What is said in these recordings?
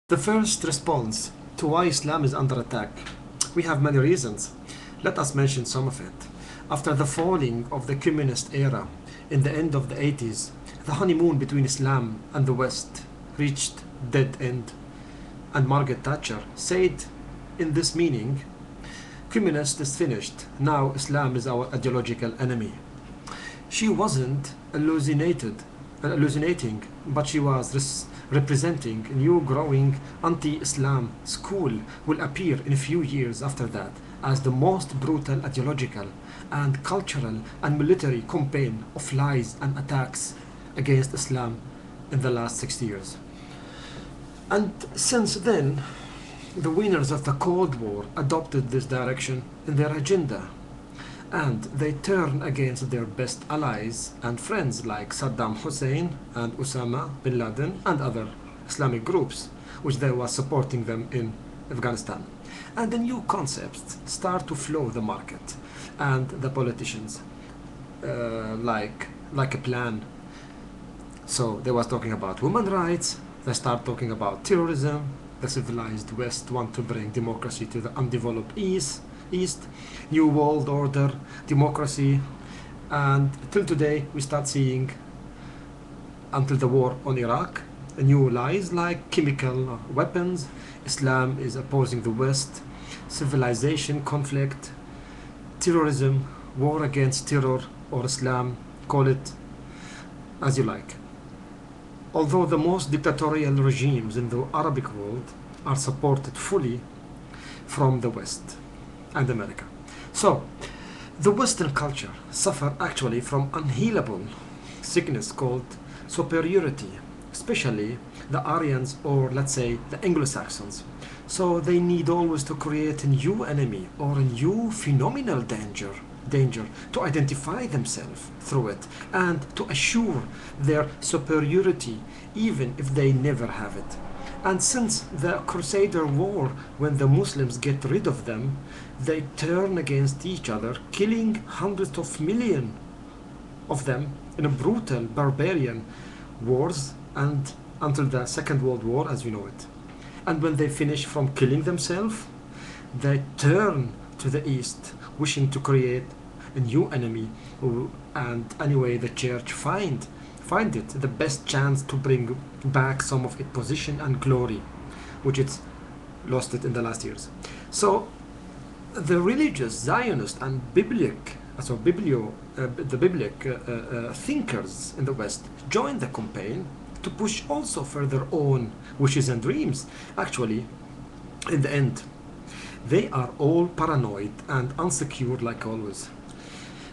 The first response to why Islam is under attack. We have many reasons. Let us mention some of it. After the falling of the communist era in the end of the 80s, the honeymoon between Islam and the West reached dead end, and Margaret Thatcher said in this meaning, "Communist is finished, now Islam is our ideological enemy." She wasn't hallucinating, but she was representing a new growing anti-Islam school will appear in a few years after that as the most brutal ideological and cultural and military campaign of lies and attacks against Islam in the last 60 years. And since then, the winners of the Cold War adopted this direction in their agenda, and they turn against their best allies and friends like Saddam Hussein and Osama bin Laden and other Islamic groups, which they were supporting them in Afghanistan. And the new concepts start to flow the market and the politicians like a plan. So they was talking about women's rights, they start talking about terrorism, the civilized West want to bring democracy to the undeveloped East, New World Order, democracy, and till today we start seeing, until the war on Iraq, new lies like chemical weapons, Islam is opposing the West, civilization conflict, terrorism, war against terror or Islam, call it as you like. Although the most dictatorial regimes in the Arabic world are supported fully from the West and America. So, the Western culture suffer actually from unhealable sickness called superiority, especially the Aryans, or let's say the Anglo-Saxons. So they need always to create a new enemy or a new phenomenal danger to identify themselves through it and to assure their superiority even if they never have it. And since the Crusader War, when the Muslims get rid of them, they turn against each other, killing hundreds of millions of them in a brutal barbarian wars and until the Second World War as we know it. And when they finish from killing themselves, they turn to the East, wishing to create a new enemy, and anyway the church find it the best chance to bring back some of its position and glory, which it's lost it in the last years. So the religious Zionist and biblic thinkers in the West joined the campaign to push also for their own wishes and dreams. Actually, in the end, they are all paranoid and unsecure like always.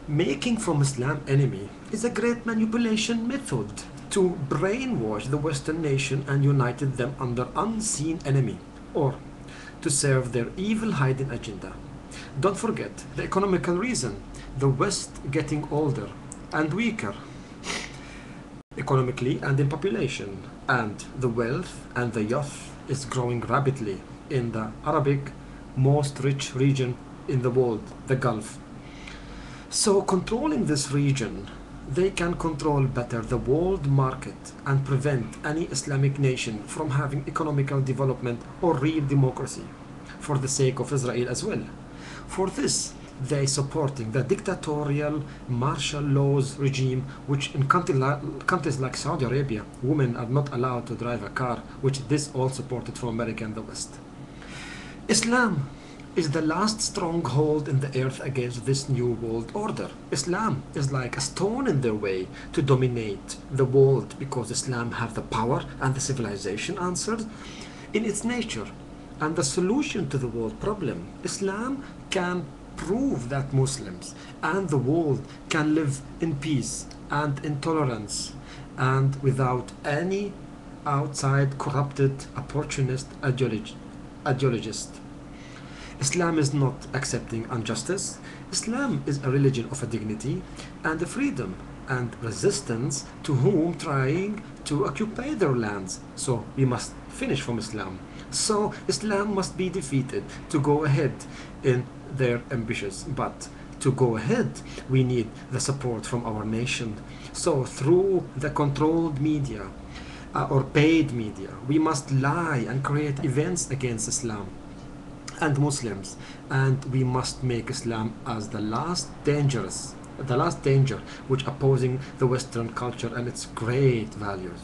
Making from Islam enemy is a great manipulation method to brainwash the Western nation and united them under unseen enemy, or to serve their evil hidden agenda. Don't forget the economical reason: the West getting older and weaker economically and in population, and the wealth and the youth is growing rapidly in the Arabic most rich region in the world, the Gulf. So controlling this region, they can control better the world market and prevent any Islamic nation from having economical development or real democracy, for the sake of Israel as well. For this, they supporting the dictatorial martial laws regime, which in countries like Saudi Arabia, women are not allowed to drive a car, which this all supported from America and the West. Islam is the last stronghold in the earth against this new world order. Islam is like a stone in their way to dominate the world, because Islam have the power and the civilization answered in its nature and the solution to the world problem. Islam can prove that Muslims and the world can live in peace and in tolerance and without any outside corrupted opportunist ideologist. Islam is not accepting injustice. Islam is a religion of a dignity and a freedom and resistance to whom trying to occupy their lands. So we must finish from Islam. So Islam must be defeated to go ahead in their ambitions. But to go ahead, we need the support from our nation. So through the controlled media or paid media. We must lie and create events against Islam and Muslims, and we must make Islam as the last danger which opposing the Western culture and its great values.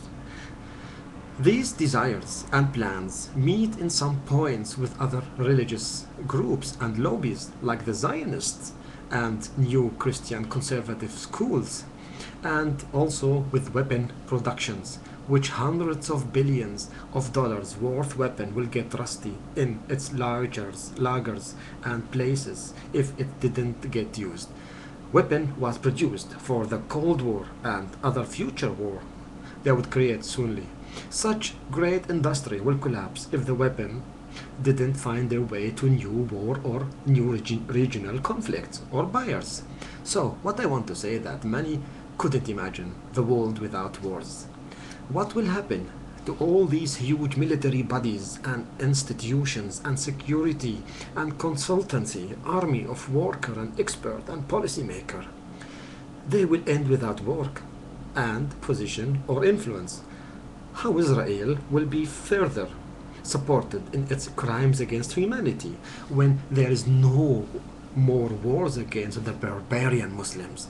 These desires and plans meet in some points with other religious groups and lobbies like the Zionists and new Christian conservative schools, and also with weapon productions, which hundreds of billions of dollars worth weapon will get rusty in its lagers and places if it didn't get used. Weapon was produced for the Cold War and other future war they would create soonly. Such great industry will collapse if the weapon didn't find their way to new war or new regional conflicts or buyers. So, what I want to say that many couldn't imagine the world without wars. What will happen to all these huge military bodies and institutions and security and consultancy, army of worker and expert and policymaker? They will end without work and position or influence. How Israel will be further supported in its crimes against humanity when there is no more wars against the barbarian Muslims,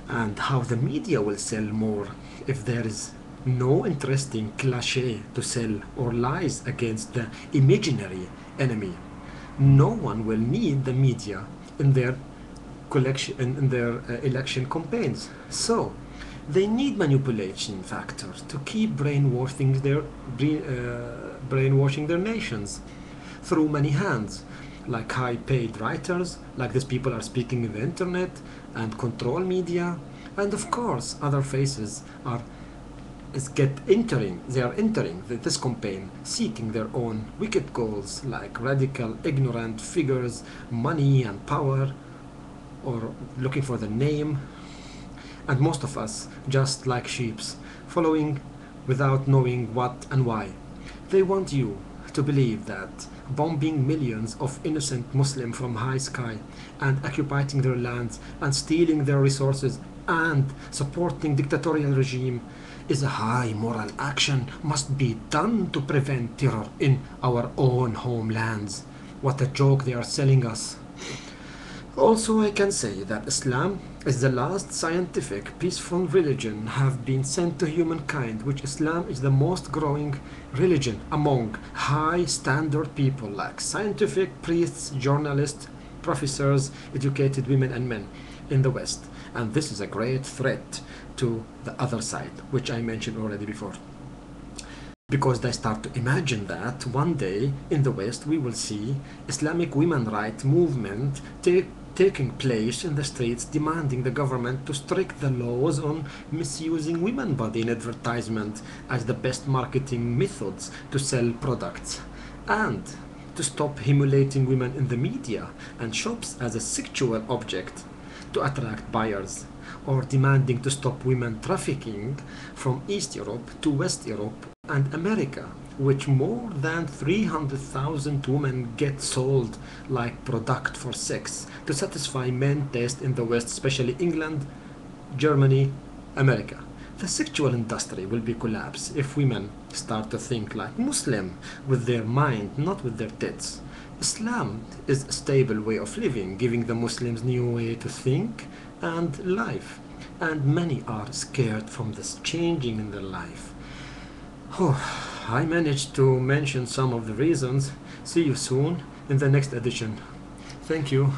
and how the media will sell more if there is no interesting cliché to sell or lies against the imaginary enemy. No one will need the media in their election campaigns. So they need manipulation factors to keep brainwashing their nations through many hands, like high-paid writers, like these people are speaking in the internet, and control media, and of course other faces are they are entering this campaign seeking their own wicked goals, like radical, ignorant figures, money and power, or looking for the name. And most of us just like sheeps, following without knowing what and why. They want you to believe that bombing millions of innocent Muslims from high sky and occupying their lands and stealing their resources and supporting dictatorial regime is a high moral action must be done to prevent terror in our own homelands. What a joke they are selling us. Also, I can say that Islam is the last scientific, peaceful religion have been sent to humankind, which Islam is the most growing religion among high standard people like scientific, priests, journalists, professors, educated women and men in the West. And this is a great threat to the other side, which I mentioned already before. Because they start to imagine that one day in the West we will see Islamic women rights movement taking place in the streets, demanding the government to strict the laws on misusing women body in advertisement as the best marketing methods to sell products, and to stop humiliating women in the media and shops as a sexual object to attract buyers, or demanding to stop women trafficking from East Europe to West Europe and America, which more than 300,000 women get sold like product for sex to satisfy men taste in the West, especially England, Germany, America. The sexual industry will be collapsed if women start to think like Muslim with their mind, not with their tits. Islam is a stable way of living, giving the Muslims new way to think and life, and many are scared from this changing in their life. I managed to mention some of the reasons. See you soon in the next edition. Thank you.